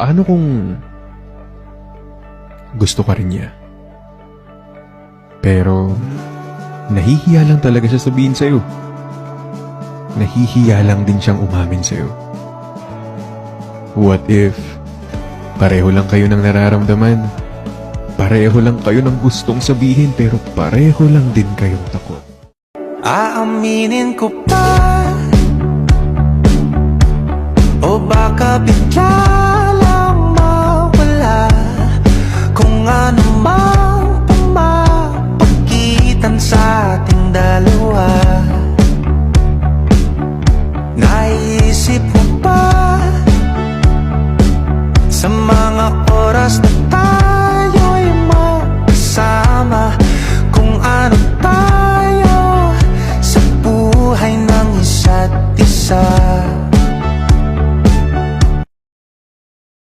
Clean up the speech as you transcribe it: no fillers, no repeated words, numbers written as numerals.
Paano kung gusto ka rin niya? Pero nahihiya lang talaga siya sabihin sa'yo. Nahihiya lang din siyang umamin sa'yo. What if pareho lang kayo ng nararamdaman? Pareho lang kayo ng gustong sabihin pero pareho lang din kayong takot. Aaminin ko pa, o baka bigla lang mawala kung ano mang pumapagitan sa ating dalawa. Naisip mo ba sa mga oras na tayo